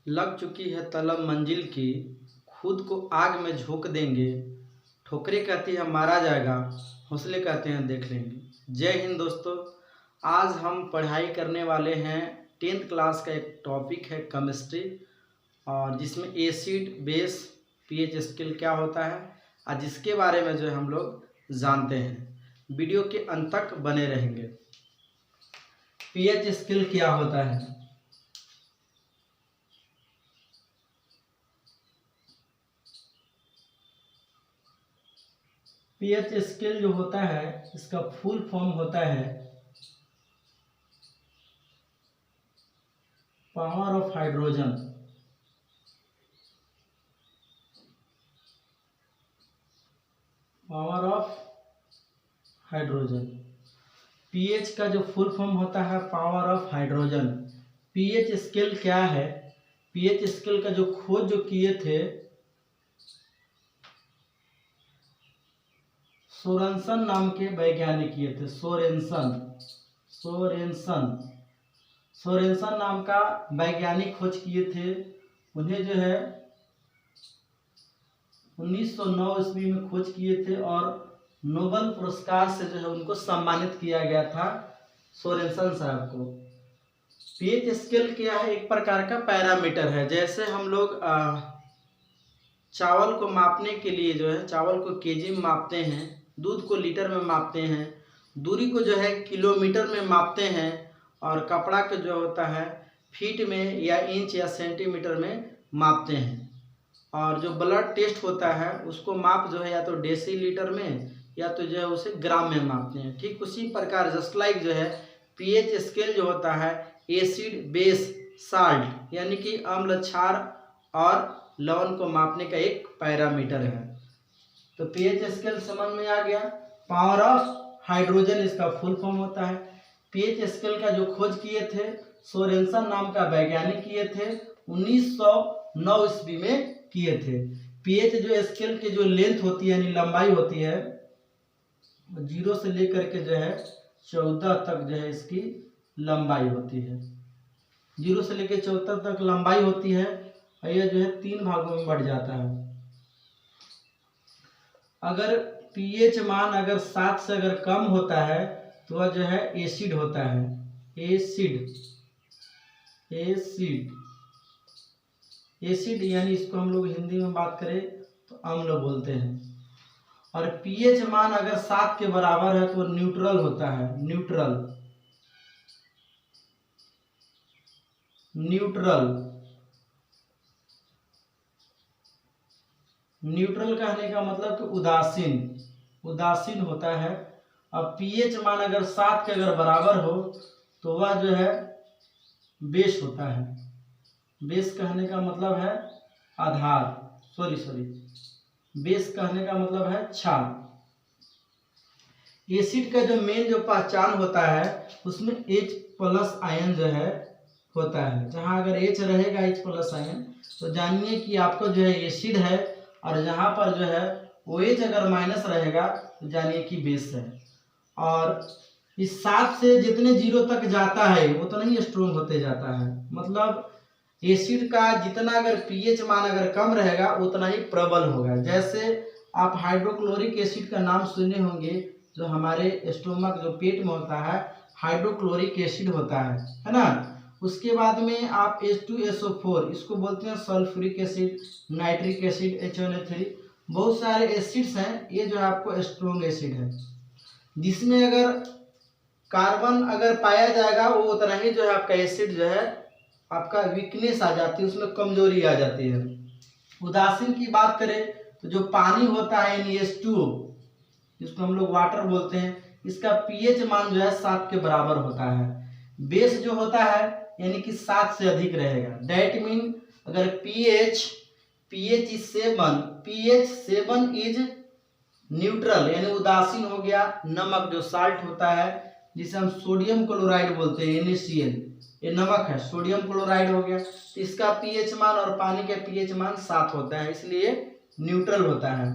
लग चुकी है तलब मंजिल की, खुद को आग में झोंक देंगे। ठोकरें कहती है मारा जाएगा, हौसले कहते हैं देख लेंगे। जय हिंद दोस्तों, आज हम पढ़ाई करने वाले हैं 10th क्लास का एक टॉपिक है केमिस्ट्री, और जिसमें एसिड बेस पीएच स्केल क्या होता है और जिसके बारे में जो है हम लोग जानते हैं। वीडियो के अंत तक बने रहेंगे। पीएच स्केल क्या होता है? पीएच स्केल जो होता है इसका फुल फॉर्म होता है power of hydrogen. Power of hydrogen pH का जो फुल फॉर्म होता है power of hydrogen. PH scale क्या है? पीएच स्केल का जो खोज जो किए थे सोरेनसन नाम के वैज्ञानिक किए थे। सोरेनसन नाम का वैज्ञानिक खोज किए थे। उन्हें जो है 1909 ईस्वी में खोज किए थे और नोबेल पुरस्कार से जो है उनको सम्मानित किया गया था, सोरेनसन साहब को। पीएच स्केल क्या है? एक प्रकार का पैरामीटर है। जैसे हम लोग चावल को मापने के लिए जो है चावल को केजी में मापते हैं, दूध को लीटर में मापते हैं, दूरी को जो है किलोमीटर में मापते हैं, और कपड़ा को जो होता है फीट में या इंच या सेंटीमीटर में मापते हैं। और जो ब्लड टेस्ट होता है उसको माप जो है या तो डेसीलीटर में या तो जो है उसे ग्राम में मापते हैं। ठीक उसी प्रकार जस्ट लाइक जो है पीएच स्केल जो होता है एसिड बेस साल्ट यानी कि अम्ल क्षार और लवण को मापने का एक पैरामीटर है। तो पीएच स्केल समझ में आ गया। पावर ऑफ हाइड्रोजन इसका फुल फॉर्म होता है। पीएच स्केल का जो खोज किए थे सोरेनसन नाम का वैज्ञानिक किए थे, 1909 ईस्वी में किए थे। पीएच जो स्केल की जो लेंथ होती है यानी लंबाई होती है 0 से लेकर के जो है 14 तक जो है इसकी लंबाई होती है। 0 से लेकर 14 तक लंबाई होती है और यह जो है 3 भागों में बढ़ जाता है। अगर पीएच मान अगर 7 से अगर कम होता है तो वह जो है एसिड होता है। एसिड यानी इसको हम लोग हिंदी में बात करें तो अम्ल बोलते हैं। और पीएच मान अगर 7 के बराबर है तो न्यूट्रल होता है। न्यूट्रल कहने का मतलब कि उदासीन होता है। अब पीएच मान अगर 7 के अगर बराबर हो तो वह जो है बेस होता है। बेस कहने का मतलब है आधार, बेस कहने का मतलब है क्षार। एसिड का जो मेन जो पहचान होता है उसमें H+ आयन जो है होता है। जहां अगर H रहेगा H+ आयन तो जानिए कि आपको जो है एसिड है, और जहां पर जो है OH अगर माइनस रहेगा तो जानिए कि बेस है। और इस 7 से जितने 0 तक जाता है उतना ही स्ट्रोंग होते जाता है। मतलब एसिड का जितना अगर पीएच मान अगर कम रहेगा उतना ही प्रबल होगा। जैसे आप हाइड्रोक्लोरिक एसिड का नाम सुने होंगे, जो हमारे स्टोमक जो पेट में होता है हाइड्रोक्लोरिक एसिड होता है ना। उसके बाद में आप H2SO4 इसको बोलते हैं sulphuric acid, nitric acid, H1O3, बहुत सारे एसिड्स हैं। ये जो है आपको स्ट्रोंग एसिड है, जिसमें अगर कार्बन अगर पाया जाएगा वो उतना ही जो है आपका एसिड जो है आपका वीकनेस आ जाती है, उसमें कमजोरी आ जाती है। उदासीन की बात करें तो जो पानी होता है NH2 जिसको हम लोग वाटर बोलते हैं, इसका पीएच मान जो है 7 के बराबर होता है। बेस जो होता है यानी कि 7 से अधिक रहेगा। दैट मीन अगर pH is 7, pH 7 is neutral यानी उदासीन हो गया। नमक जो साल्ट होता है जिसे हम सोडियम क्लोराइड बोलते हैं NaCl, ये नमक है, सोडियम क्लोराइड हो गया। तो इसका पीएच मान और पानी का पीएच मान 7 होता है, इसलिए न्यूट्रल होता है।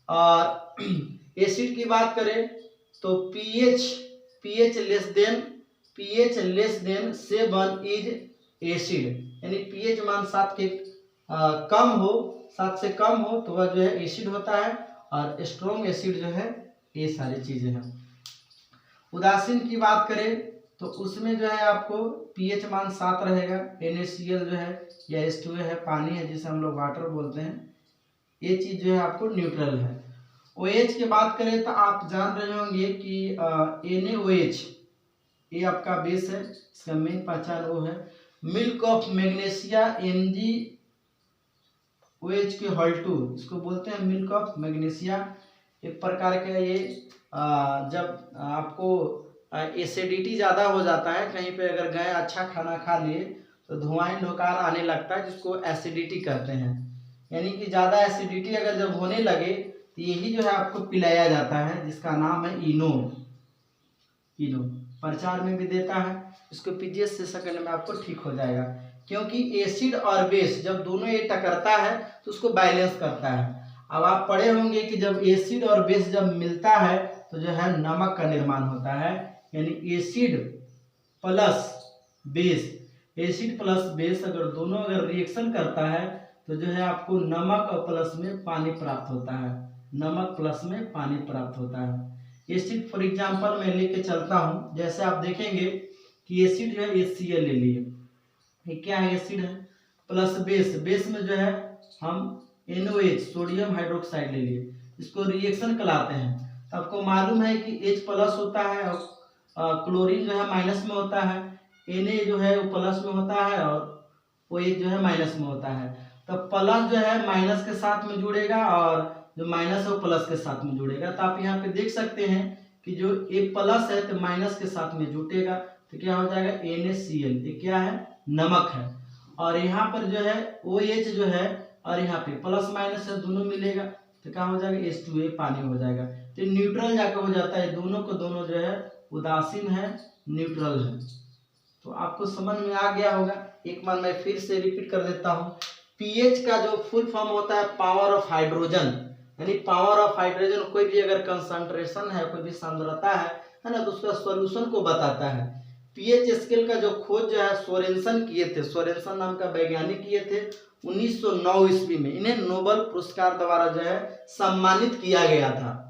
और एसिड की बात करें तो pH less than 7 is acid यानी पीएच मान 7 के कम हो, 7 से कम हो तो वह जो है एसिड होता है, और स्ट्रॉन्ग एसिड जो है ये सारी चीजें हैं। उदासीन की बात करें तो उसमें जो है आपको पीएच मान 7 रहेगा। NaCl जो है या H2O है, पानी है जिसे हम लोग वाटर बोलते हैं, ये चीज जो है आपको न्यूट्रल है। OH की बात करें तो आप जान रहे होंगे कि NaOH ये आपका बेस है, इसका मेन पहचान वो है मिल्क ऑफ मैग्नीशिया MgOH के होल्टू, इसको बोलते हैं मिल्क ऑफ मैग्नीशिया। एक प्रकार का ये जब आपको एसिडिटी ज़्यादा हो जाता है, कहीं पे अगर गए अच्छा खाना खा लिए तो धुआं ढोकार आने लगता है, जिसको एसिडिटी कहते हैं। यानी कि ज़्यादा एसिडिटी अगर जब होने लगे तो यही जो है आपको पिलाया जाता है, जिसका नाम है इनो। प्रचार में भी देता है, इसको पीजिए से सेकंड में आपको ठीक हो जाएगा। क्योंकि एसिड और बेस जब दोनों ये टकरता है तो उसको बैलेंस करता है। अब आप पढ़े होंगे कि जब एसिड और बेस जब मिलता है तो जो है नमक का निर्माण होता है। यानी acid plus base, acid plus base अगर दोनों अगर रिएक्शन करता है तो जो है आपको नमक और प्लस में पानी प्राप्त होता है, नमक प्लस में पानी प्राप्त होता है। एसिड फॉर एग्जांपल मैं लेके चलता हूँ, जैसे आप देखेंगे कि एसिड जो है HCl ले लिए, ये क्या है एसिड है, प्लस बेस, बेस में जो है हम NOH सोडियम हाइड्रोक्साइड ले लिए, इसको रिएक्शन कहलाते हैं। तो आपको मालूम है कि H प्लस होता है और क्लोरीन जो है माइनस में होता है, Na जो है वो प्लस में होता है और OH जो है माइनस में होता है। तो प्लस जो है माइनस के साथ में जुड़ेगा और जो माइनस है वो प्लस के साथ में जुड़ेगा। तो आप यहाँ पे देख सकते हैं कि जो एक प्लस है तो माइनस के साथ में जुटेगा, तो क्या हो जाएगा NaCl, ये क्या है नमक है। और यहाँ पर जो है OH जो है और यहाँ पे प्लस माइनस है दोनों मिलेगा तो क्या हो जाएगा H2O पानी हो जाएगा। तो न्यूट्रल जाकर हो जाता है, दोनों को दोनों जो है उदासीन है, न्यूट्रल है। तो आपको समझ में आ गया होगा। एक बार मैं फिर से रिपीट कर देता हूँ, पीएच का जो फुल फॉर्म होता है पावर ऑफ हाइड्रोजन, यानी पावर ऑफ हाइड्रोजन कोई भी अगर कंसंट्रेशन है, कोई भी सांद्रता है ना, तो उसका सॉल्यूशन को बताता है। पीएच स्केल का जो खोज जो है सोरेनसन किए थे, सोरेनसन नाम का वैज्ञानिक किए थे 1909 ईस्वी में। इन्हें नोबेल पुरस्कार द्वारा जो है सम्मानित किया गया था।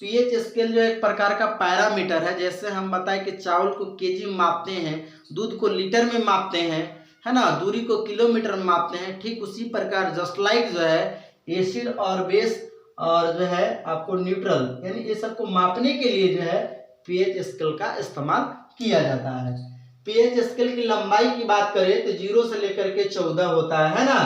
पीएच स्केल जो एक प्रकार का पैरामीटर है, जैसे हम बताएं कि चावल को केजी में मापते हैं, दूध को लीटर में मापते हैं, है ना, दूरी को किलोमीटर में मापते हैं, ठीक उसी प्रकार जस्ट लाइक जो है एसिड और बेस और जो है आपको न्यूट्रल, यानी ये सबको मापने के लिए जो है पीएच स्केल का इस्तेमाल किया जाता है। पीएच स्केल की लंबाई की बात करें तो 0 से लेकर के 14 होता है ना,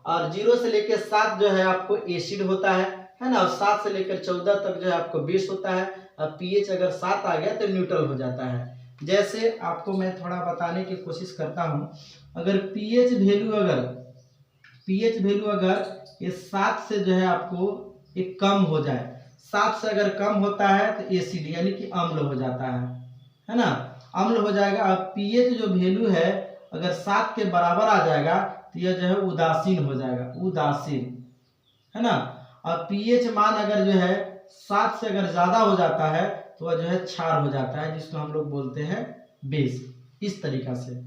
और 0 से लेकर 7 जो है आपको एसिड होता है ना, और 7 से लेकर 14 तक जो है आपको बेस होता है। और पीएच अगर 7 आ गया तो न्यूट्रल हो जाता है। जैसे आपको मैं थोड़ा बताने की कोशिश करता हूँ, अगर पीएच वैल्यू अगर ये 7 से जो है आपको एक कम हो जाए, 7 से अगर कम होता है तो एसिड यानी कि अम्ल हो जाता है ना, अम्ल हो जाएगा। अब पीएच जो वैल्यू है अगर 7 के बराबर आ जाएगा तो यह जो है उदासीन हो जाएगा, उदासीन, है ना। और पीएच मान अगर जो है 7 से अगर ज्यादा हो जाता है तो वह जो है क्षार हो जाता है, जिसको हम लोग बोलते हैं बेस, इस तरीका से।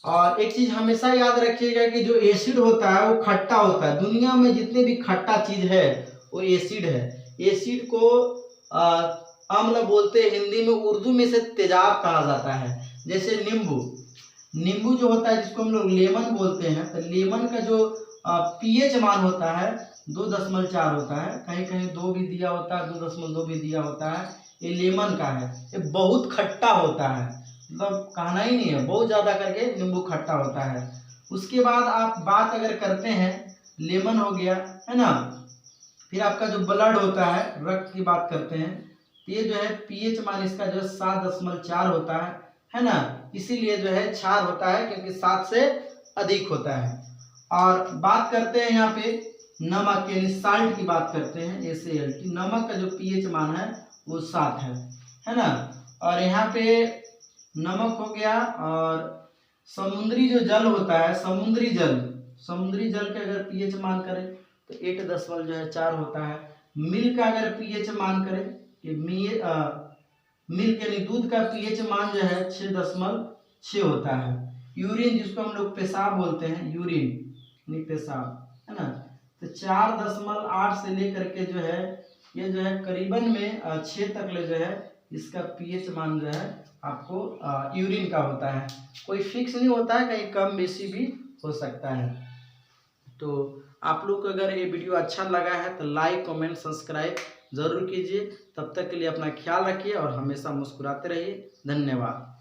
और एक चीज हमेशा याद रखिएगा कि जो एसिड होता है वो खट्टा होता है। दुनिया में जितने भी खट्टा चीज है वो एसिड है। एसिड को अम्ल बोलते हैं हिंदी में, उर्दू में से तेजाब कहा जाता है। जैसे नींबू जो होता है जिसको हम लोग लेमन बोलते हैं, तो लेमन का जो पीएच मान होता है 2.4 होता है, कहीं कहीं 2 भी दिया होता है, 2.2 भी दिया होता है। ये लेमन का है, ये बहुत खट्टा होता है, मतलब कहना ही नहीं है, बहुत ज्यादा करके नींबू खट्टा होता है। उसके बाद आप बात अगर करते हैं, लेमन हो गया, है ना, फिर आपका जो ब्लड होता है, रक्त की बात करते हैं, तो ये जो है पीएच मान इसका जो है 7.4 होता है ना, इसीलिए जो है क्षार होता है क्योंकि 7 से अधिक होता है। और बात करते हैं यहाँ पे नमक यानी साल्ट की बात करते हैं, SaLt, नमक का जो पीएच मान है वो 7 है ना। और यहाँ पे नमक हो गया। और समुद्री जो जल होता है, समुद्री जल के अगर पीएच मान करें तो 8.4 होता है। मिल्क का अगर पीएच मान करें कि मिल्क यानी दूध का पीएच मान जो है 6.6 होता है। यूरिन जिसको हम लोग पेशाब बोलते हैं, यूरिन नहीं पेशाब है ना, तो 4.8 से लेकर के जो है ये जो है करीबन में 6 तक ले जो है इसका पीएच मान जो है आपको यूरिन का होता है। कोई फिक्स नहीं होता है, कहीं कम बेसी भी हो सकता है। तो आप लोग को अगर ये वीडियो अच्छा लगा है तो लाइक कमेंट सब्सक्राइब ज़रूर कीजिए। तब तक के लिए अपना ख्याल रखिए और हमेशा मुस्कुराते रहिए। धन्यवाद।